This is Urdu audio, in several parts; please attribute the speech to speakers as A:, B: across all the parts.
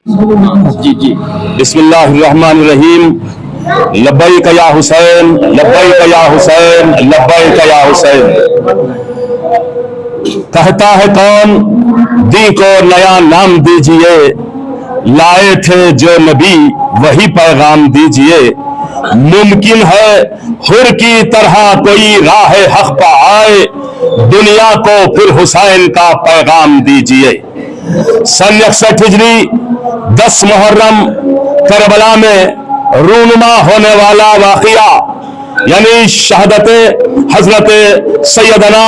A: جی جی
B: بسم اللہ الرحمن الرحیم. لبیک یا حسین، لبیک یا حسین، لبیک یا حسین. کہتا ہے کون دین کو نیا نام دیجئے، لائے تھے جو نبی وہی پیغام دیجئے. ممکن ہے حر کی طرح کوئی راہ حق پہ آئے، دنیا کو پھر حسین کا پیغام دیجئے. سن 61 ہجری 10 محرم کربلا میں رونما ہونے والا واقعہ، یعنی شہادت حضرت سیدنا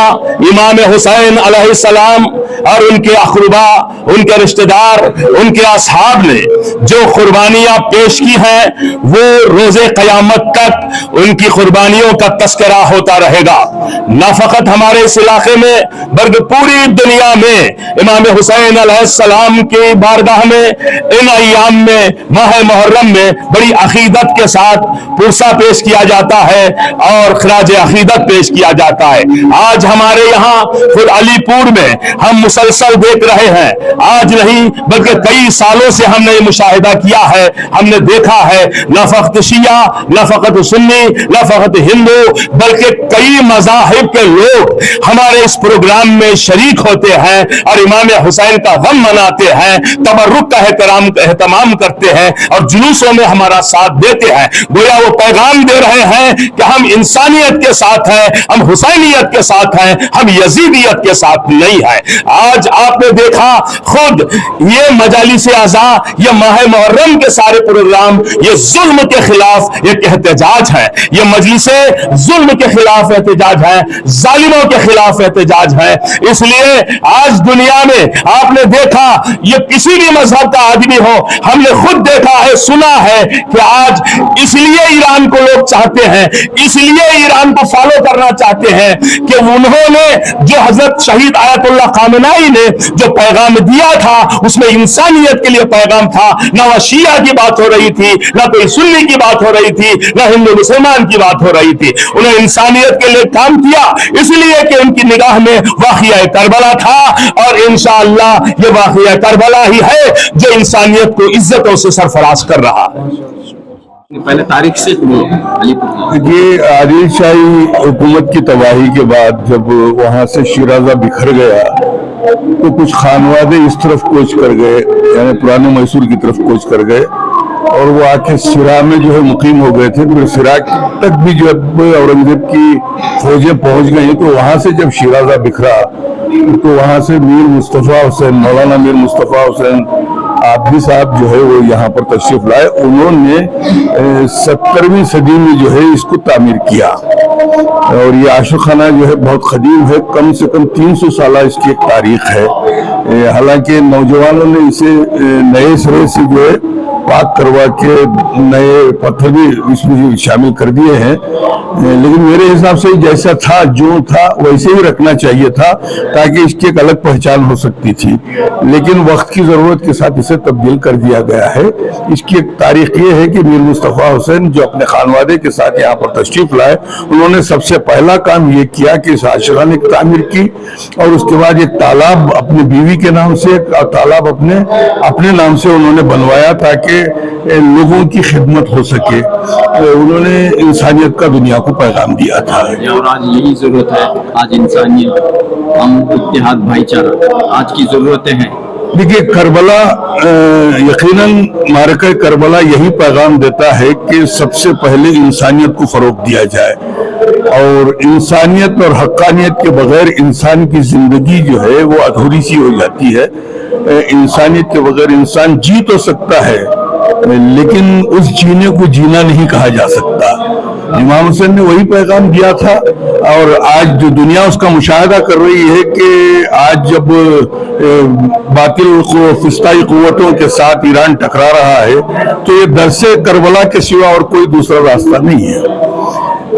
B: امام حسین علیہ السلام اور ان کے اقربا، ان کے رشتہ دار، ان کے اصحاب نے جو قربانیاں پیش کی ہیں، وہ روز قیامت تک ان کی قربانیوں کا تذکرہ ہوتا رہے گا. نہ فقط ہمارے اس علاقے میں بلکہ پوری دنیا میں امام حسین علیہ السلام کی بارگاہ میں ان ایام میں ماہ محرم میں بڑی عقیدت کے ساتھ پرسہ پیش کیا جاتا ہے اور خراج عقیدت پیش کیا جاتا ہے. آج ہمارے یہاں خود علی پور میں ہم مسلسل دیکھ رہے ہیں، آج نہیں بلکہ کئی سالوں سے ہم نے یہ مشاہدہ کیا ہے، ہم نے دیکھا ہے، نہ فقط شیعہ، نہ فقط سنی، نہ فقط ہندو، بلکہ کئی مذاہب کے لوگ ہمارے اس پروگرام میں شریک ہوتے ہیں اور امام حسین کا غم مناتے ہیں، تبرک کا اہتمام کرتے ہیں اور جلوسوں میں ہمارا ساتھ دیتے ہیں. گویا وہ پیغام دے رہے ہیں کہ ہم انسانیت کے ساتھ ہیں، ہم حسینیت کے ساتھ ہیں، ہم یزیدیت کے ساتھ نہیں ہیں. آج آپ نے دیکھا خود یہ مجالس اعزاء، یہ ماہ محرم کے سارے پروگرام یہ ظلم کے خلاف ایک احتجاج ہے، یہ مجلسیں ظلم کے خلاف احتجاج ہے، ظالموں کے خلاف احتجاج ہے. اس لیے آج دنیا میں آپ نے دیکھا، یہ کسی بھی مذہب کا آدمی ہو، ہم نے خود دیکھا ہے، سنا ہے کہ آج اس لیے ایران کو لوگ چاہتے ہیں، اس لیے ایران کو فالو کرنا چاہتے ہیں کہ انہوں نے جو حضرت شہید آیت اللہ خامنائی نے جو پیغام دیا تھا اس میں انسانیت کے لیے پیغام تھا. نہ وہ شیعہ کی بات ہو رہی تھی، نہ کوئی سنی کی بات ہو رہی تھی، نہ ہندو مسلمان کی بات ہو رہی تھی. انہوں نے انسانیت کے لیے کام کیا اس لیے کہ ان کی نگاہ میں واقعہ کربلا تھا، اور انشاءاللہ یہ واقعہ کربلا ہی ہے جو انسانیت کو عزتوں سے سرفراز کر رہا ہے.
A: پہلے تاریخ سے
C: یہ عادل شاہی حکومت کی تباہی کے بعد جب وہاں سے شیرازہ بکھر گیا تو کچھ خانوادے اس طرف کوچ کر گئے، یعنی پرانے میسور کی طرف کوچ کر گئے اور وہ آ کے سرا میں جو ہے مقیم ہو گئے تھے. پھر سرا تک بھی جب اورنگزیب کی فوجیں پہنچ گئیں تو وہاں سے جب شیرازہ بکھرا تو وہاں سے میر مصطفیٰ حسین، مولانا میر مصطفیٰ حسین آبدی صاحب جو ہے وہ یہاں پر تشریف لائے. انہوں نے 17ویں صدی میں جو ہے اس کو تعمیر کیا اور یہ عاشق خانہ جو ہے بہت قدیم ہے، کم سے کم 300 سالہ اس کی ایک تاریخ ہے. حالانکہ نوجوانوں نے اسے نئے سرے سے جو ہے پاک کروا کے نئے پتھر بھی اس میں شامل کر دیے ہیں، لیکن میرے حساب سے جیسا تھا جو تھا ویسے ہی رکھنا چاہیے تھا تاکہ اس کی ایک الگ پہچان ہو سکتی تھی. لیکن وقت کی ضرورت کے ساتھ اسے تبدیل کر دیا گیا ہے. اس کی ایک تاریخ یہ ہے کہ میر مصطفیٰ حسین جو اپنے خانوادے کے ساتھ یہاں پر تشریف لائے، انہوں نے سب سے پہلا کام یہ کیا کہ اس عاشقانہ کی تعمیر کی اور اس کے بعد ایک تالاب اپنی بیوی کے نام سے، ایک تالاب اپنے نام سے انہوں نے بنوایا تاکہ لوگوں کی خدمت ہو سکے. انہوں نے انسانیت کا دنیا کو پیغام دیا تھا.
A: اور آج یہی ضرورت ہے، آج انسانیت، ہم اتحاد، بھائی چارہ آج کی ضرورتیں ہیں.
C: دیکھیے کربلا یقیناً معرکہ کربلا یہی پیغام دیتا ہے کہ سب سے پہلے انسانیت کو فروغ دیا جائے اور انسانیت اور حقانیت کے بغیر انسان کی زندگی جو ہے وہ ادھوری سی ہو جاتی ہے. انسانیت کے بغیر انسان جی تو سکتا ہے لیکن اس جینے کو جینا نہیں کہا جا سکتا. امام حسین نے وہی پیغام دیا تھا اور آج جو دنیا اس کا مشاہدہ کر رہی ہے کہ آج جب باطل فسطائی قوتوں کے ساتھ ایران ٹکرا رہا ہے تو یہ درس کربلا کے سوا اور کوئی دوسرا راستہ نہیں ہے.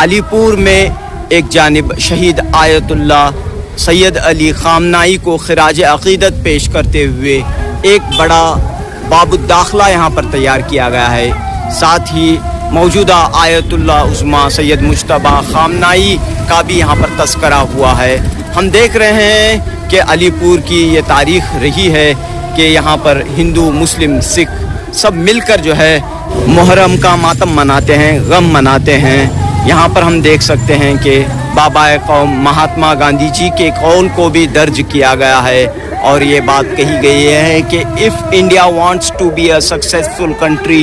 A: علی پور میں ایک جانب شہید آیت اللہ سید علی خامنائی کو خراج عقیدت پیش کرتے ہوئے ایک بڑا باب الداخلہ یہاں پر تیار کیا گیا ہے، ساتھ ہی موجودہ آیت اللہ عظمیٰ سید مجتبیٰ خامنائی کا بھی یہاں پر تذکرہ ہوا ہے۔ ہم دیکھ رہے ہیں کہ علی پور کی یہ تاریخ رہی ہے کہ یہاں پر ہندو، مسلم، سکھ سب مل کر جو ہے محرم کا ماتم مناتے ہیں، غم مناتے ہیں۔ یہاں پر ہم دیکھ سکتے ہیں کہ بابا قوم مہاتما گاندھی جی کے قول کو بھی درج کیا گیا ہے، اور یہ بات کہی گئی ہے کہ if India wants to be a successful country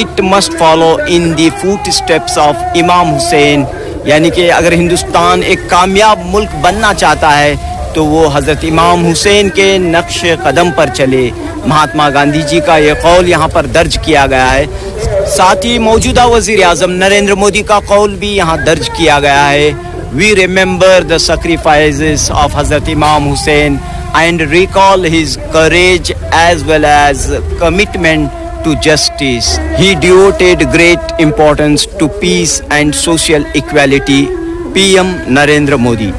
A: it must follow in the footsteps of امام حسین، یعنی کہ اگر ہندوستان ایک کامیاب ملک بننا چاہتا ہے تو وہ حضرت امام حسین کے نقش قدم پر چلے۔ مہاتما گاندھی جی کا یہ قول یہاں پر درج کیا گیا ہے، ساتھ ہی موجودہ وزیر اعظم نریندر مودی کا قول بھی یہاں درج کیا گیا ہے۔ We remember the sacrifices of Hazrat Imam Hussain and recall his courage as well as commitment to justice. He devoted great importance to peace and social equality. PM Narendra Modi.